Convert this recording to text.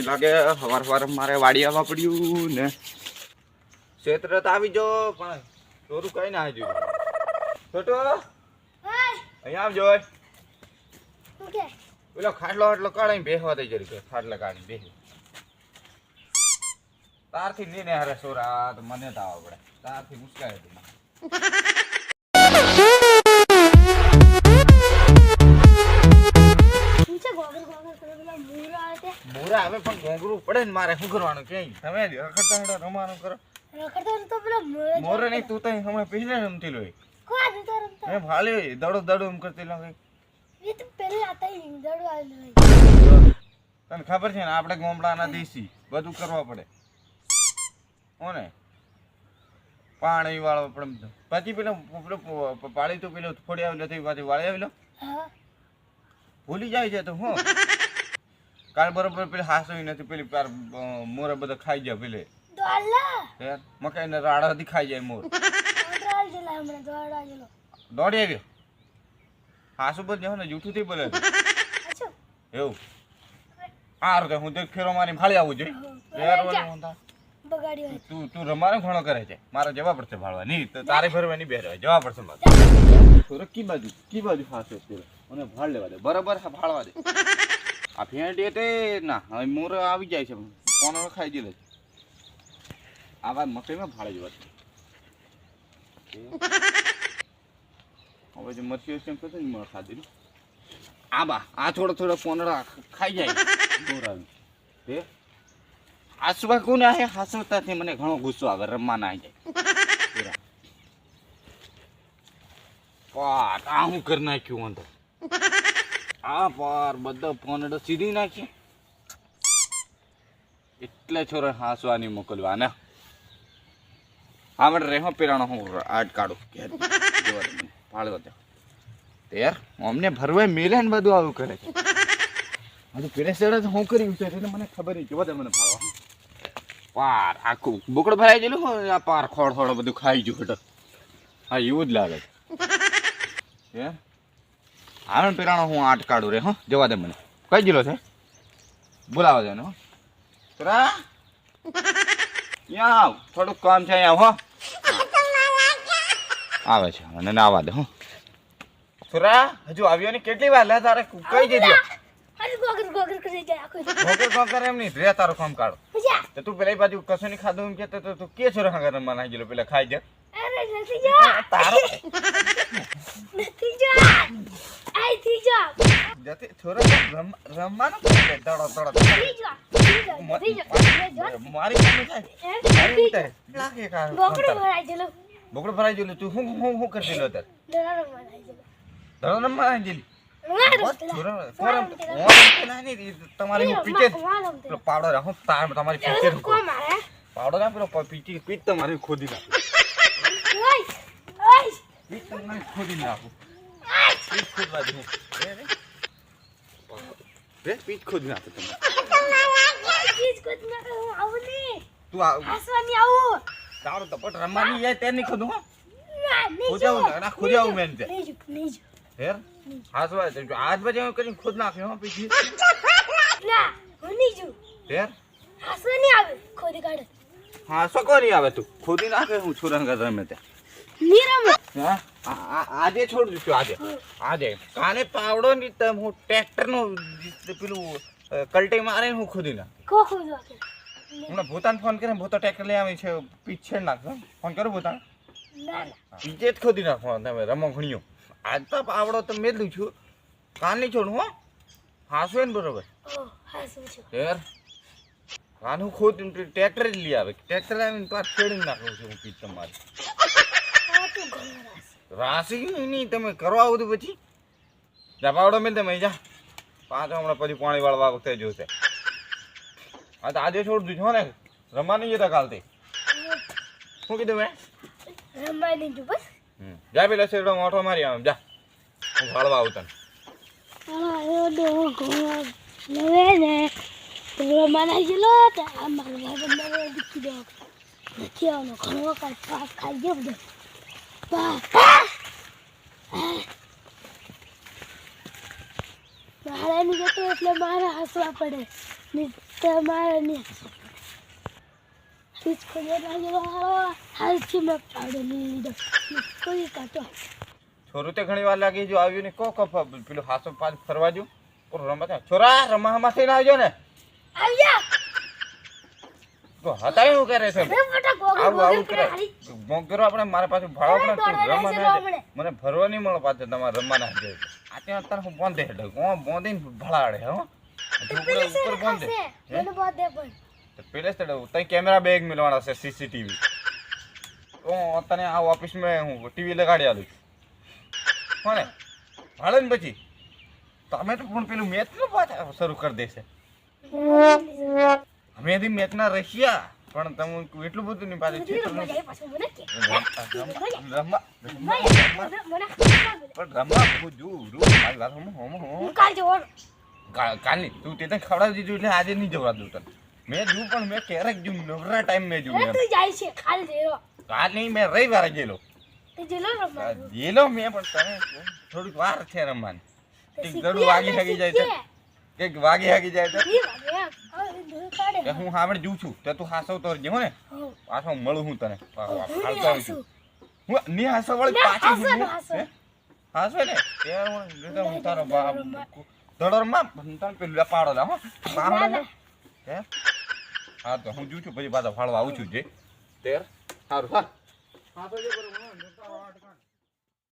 લાગે સવાર મારે વાડી આવવા પડ્યું ને ક્ષેત્ર તો આવી જો પણ ચોરું કઈ ના આવી છોટો અહીંયા આવજો પેલો ખાટલો એટલો કાઢી બેસવા દઈ જરી ખાટલા કાઢી બેસી તારથી લઈને હારે સોરા તો મને તો આવડે તારથી મુશ્કેલ હતી મોરા હવે પણ ઘોંઘરું પડે ને મારે શું કરવાનું ક્યાંય તમે રખડતા રમવાનું કરો મોરે નહીં તું તો હમણાં પહેલે રમતી લો મેં ભાલે દડો એમ કરતી લો તને ખબર છે ને આપણે ગોમડાના દેશી બધું કરવા પડે હોને પાણી વાળવા પડે પછી પેલો પાળી તો પેલો ફોડી આવેલો પાછી વાળી આવેલો ભૂલી જાય છે તો હું કાલ બરોબર પેલી હાસવી નથી પેલી મોર બધા ખાઈ જાય પેલે મકાઈ ને રાડા થી ખાઈ જાય મોર દોડી આવ્યો હાસુ બોલ ને જૂઠું થી બોલે એવું સારું હું તો ફેરો મારી ભાળી આવું જોઈએ તું રમાનો ઘણો કરે છે મારે જવા પડશે ભાળવા નહીં તો તારે ફરવાની બેરવા જવા પડશે મારે કી બાજુ હાસે મને ભાળ લેવા દે બરાબર ભાળવા દે આ ફેંટી એટલે ના હવે મોર આવી જાય છે કોનો ખાઈ દે આવા મકઈમાં ભાળે જવા હવે જે મરસી એમ કરતો ને મોર ખાધી આ થોડા પોનડા ખાઈ જાય મોર આવી તે હાસવા કોને આ હાસવતાથી મને ઘણો ગુસ્સો આવે રમવાના આવી જાય પાટ આ હું કરી નાખ્યું અંદર આ પાર બધા પોનડો સીધી નાખી એટલે છોરા હાસવાની મોકલવા ને આપણે રેહો પેરાણો હું આટ કાઢું ફાળવા દે તેર અમને ભરવાય મેલે ને બધું આવું કરે છે બધું પેરેસેડ હું કર્યું છે એટલે મને ખબર નહીં જોવા દે મને ફાળવા પાર આખું બોકડો ભરાઈ ગયેલું આ પાર ખોડ બધું ખાઈ ગયું હટ હા એવું જ લાગે છે હા પેરાણો હું આટ કાઢું રે હો જવા દે મને કઈ જિલ્લો છે બોલાવા દે ને હો તરા અહીંયા આવ થોડુંક કામ છે અહીંયા હો આવે છે મને ના આવવા દે હો સુરા હજુ આવ્યો ને કેટલી વાર લે તારે કઈ જઈ ગોગર એમ નહીં રે તારું કામ કાઢો તો તું પેલા બાજુ કશું નહીં ખાધું એમ કે તું કે છો રખા રમવા નાખી ગયેલો પેલા ખાઈ જા તારો રમવાનું મારી બોકડો ભરાઈ ગયેલું તું હું કરતી લો તાર ધડો રમવા ગયેલી તમારી પીચે પાવડો રાખો તમારી પીચે પાવડો ના પેલો પીચ તમારી ખોદી નાખો પીચ તમારી ખોદી નાખો પીચ ખોદવા દે પીચ ખોદી નાખો તમે તું તારો તપટ રમવાની જાય તે નહીં ખોદું ખોજાવું મેન તે હેર હાસવા આજ બજે કરીને ખોદ નાખ્યો પીછી હેર હાસો કોની આવે તું ખોદી નાખે હું છોરા રમે તે આજે છોડ દીધું આજે કાલે પાવડો ની હું ટ્રેક્ટર નું પેલું કલટી મારે હું ખોદી ના હમણાં ભૂતાન ફોન કરીને ભૂતો ટ્રેક્ટર લઈ આવી છે પીછે નાખો ફોન કરો ભૂતાન પીછે જ ખોદી નાખો તમે રમો ઘણીઓ આજ તો પાવડો તો મેં દઉં છું કાન નહીં છોડું હો હાસવે ને બરોબર કાન હું ખોદ ટ્રેક્ટર જ લઈ આવે ટ્રેક્ટર આવીને તો છેડી નાખું છું હું પીછ તમારે રાસી નહીં તમે કરવા આવું પછી જા પાવડો મેં તમે જા પાંચ હમણાં પછી પાણી વાળવા વખતે જોશે હા તો આજે છોડ દીધું ને રમવા નહીં જતા કાલથી શું કીધું મેં રમવા નહીં જો બસ જા પેલા શેરડો મોટો મારી આમ જા હું ભાળવા આવું તને રમવાના ગયેલો મારા ભાઈ દીકી દો દેખ્યાનો ઘણો કાંઈ ખાઈ ગયો બધો મારે નહીં જતો એટલે મારે હસવા પડે તમારે ને હિચકો જે લાગેલો હાલથી મેં પાડો લીધો કોઈ કાતો છોરું તે ઘણી વાર લાગી જો આવ્યું ને કો પેલું હાસો પાછ ફરવા જો રમવા છોરા રમામાં થઈને આવજો ને આવ્યા તો હતા એવું કરે છે અરે બેટા ગોગલ આવું આવું ગોગલ કરે હારી મોગરો આપણે મારા પાછું ભાડો પણ તું રમવા ના હમણે. દે. મને ફરવા નહીં મળે પાછો તમારે રમવા ના દે આ ત્યાં અત્યારે હું બોંધે હેઠે કોણ બોંધીને ભળાડે હો ઉપર ઉપર બોંધે મને બોલ દે પણ તો પેલે સ્તડે તઈ કેમેરા બેગ મિલવાના છે સીસીટીવી તો તને આ ઓફિસમાં હું ટીવી લગાડી આલું કોને ભાડે ને પછી તમે તો પણ પેલું મેચ નો પાછા શરૂ કરી દેશે અમે હજી મેચના રશિયા પણ તમે એટલું બધું નહીં પાછું રમવા જાય પાછું મને કે રમવા મને પણ રમવા હું રૂ મારી વાત હું કાલ જવાનો કાલની તું તે તને ખવડાવી દીધું એટલે આજે નહીં જવા દઉં તને મેં જોયું પણ મેં ક્યારેક જોયું નવરા ટાઈમ મેં જોયું અરે તું જાય છે કાલ જેલો કાલ નહીં મેં રવિવારે ગયેલો તે જેલો રમવા ગયેલો મેં પણ તને થોડીક વાર છે રમવાની કંઈક ગળું વાગી હગી જાય તો કંઈક વાગી હગી જાય તો કે હું સામે જોઉં છું તો તું હાસવ તો જે હો ને પાછો મળું હું તને હાલતો આવું છું હું ની હાસો વળી પાછી હાસો ને ત્યારે હું તારો બાપ ધડોરમાં તને પેલું પાડો લા હો પાડો હે હા તો હું જોઉં છું પછી પાછા ફાળવા આવું છું જે તેર સારું હા હા તો જે કરું